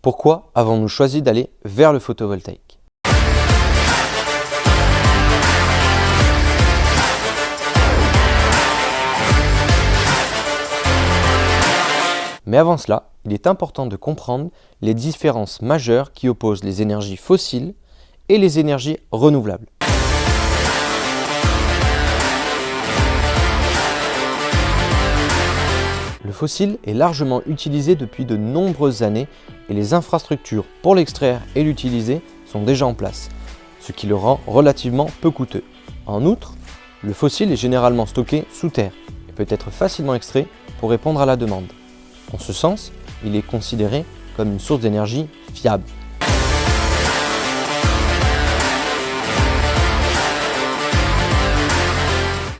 Pourquoi avons-nous choisi d'aller vers le photovoltaïque? Mais avant cela, il est important de comprendre les différences majeures qui opposent les énergies fossiles et les énergies renouvelables. Le fossile est largement utilisé depuis de nombreuses années et les infrastructures pour l'extraire et l'utiliser sont déjà en place, ce qui le rend relativement peu coûteux. En outre, le fossile est généralement stocké sous terre et peut être facilement extrait pour répondre à la demande. En ce sens, il est considéré comme une source d'énergie fiable.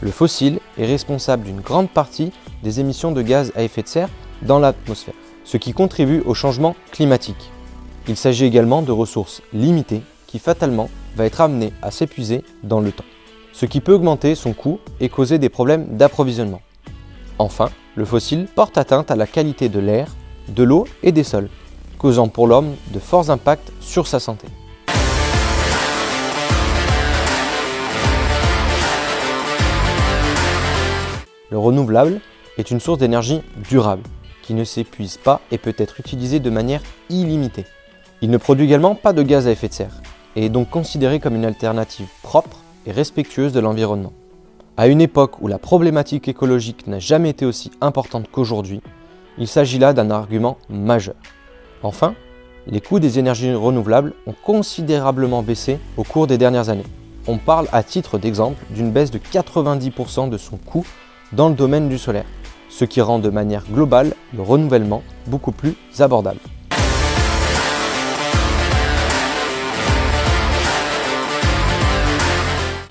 Le fossile est responsable d'une grande partie des émissions de gaz à effet de serre dans l'atmosphère, ce qui contribue au changement climatique. Il s'agit également de ressources limitées qui fatalement va être amenée à s'épuiser dans le temps, ce qui peut augmenter son coût et causer des problèmes d'approvisionnement. Enfin, le fossile porte atteinte à la qualité de l'air, de l'eau et des sols, causant pour l'homme de forts impacts sur sa santé. Le renouvelable est une source d'énergie durable, qui ne s'épuise pas et peut être utilisée de manière illimitée. Il ne produit également pas de gaz à effet de serre, et est donc considéré comme une alternative propre et respectueuse de l'environnement. À une époque où la problématique écologique n'a jamais été aussi importante qu'aujourd'hui, il s'agit là d'un argument majeur. Enfin, les coûts des énergies renouvelables ont considérablement baissé au cours des dernières années. On parle à titre d'exemple d'une baisse de 90% de son coût dans le domaine du solaire, ce qui rend de manière globale le renouvellement beaucoup plus abordable.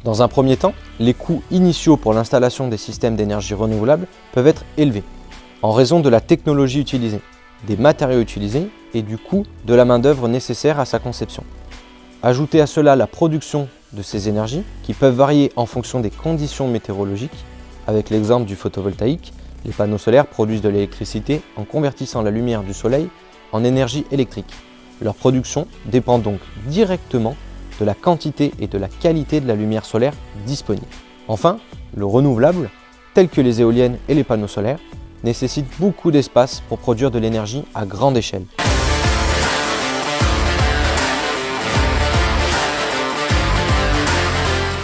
Dans un premier temps, les coûts initiaux pour l'installation des systèmes d'énergie renouvelable peuvent être élevés, en raison de la technologie utilisée, des matériaux utilisés et du coût de la main-d'œuvre nécessaire à sa conception. Ajoutez à cela la production de ces énergies, qui peuvent varier en fonction des conditions météorologiques. Avec l'exemple du photovoltaïque, les panneaux solaires produisent de l'électricité en convertissant la lumière du soleil en énergie électrique. Leur production dépend donc directement de la quantité et de la qualité de la lumière solaire disponible. Enfin, le renouvelable, tel que les éoliennes et les panneaux solaires, nécessite beaucoup d'espace pour produire de l'énergie à grande échelle.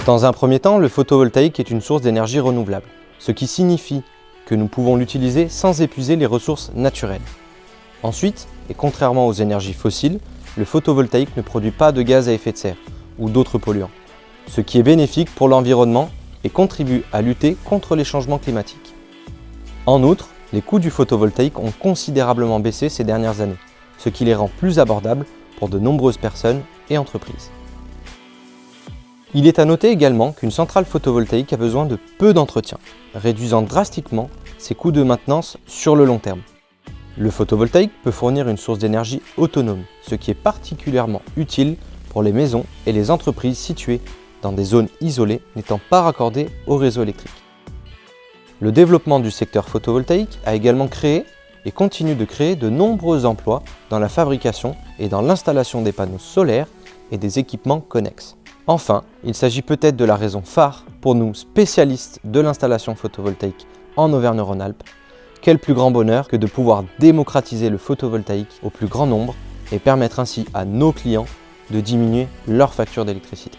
Dans un premier temps, le photovoltaïque est une source d'énergie renouvelable, ce qui signifie que nous pouvons l'utiliser sans épuiser les ressources naturelles. Ensuite, et contrairement aux énergies fossiles, le photovoltaïque ne produit pas de gaz à effet de serre ou d'autres polluants, ce qui est bénéfique pour l'environnement et contribue à lutter contre les changements climatiques. En outre, les coûts du photovoltaïque ont considérablement baissé ces dernières années, ce qui les rend plus abordables pour de nombreuses personnes et entreprises. Il est à noter également qu'une centrale photovoltaïque a besoin de peu d'entretien, réduisant drastiquement ses coûts de maintenance sur le long terme. Le photovoltaïque peut fournir une source d'énergie autonome, ce qui est particulièrement utile pour les maisons et les entreprises situées dans des zones isolées n'étant pas raccordées au réseau électrique. Le développement du secteur photovoltaïque a également créé et continue de créer de nombreux emplois dans la fabrication et dans l'installation des panneaux solaires et des équipements connexes. Enfin, il s'agit peut-être de la raison phare pour nous spécialistes de l'installation photovoltaïque en Auvergne-Rhône-Alpes. Quel plus grand bonheur que de pouvoir démocratiser le photovoltaïque au plus grand nombre et permettre ainsi à nos clients de diminuer leur facture d'électricité.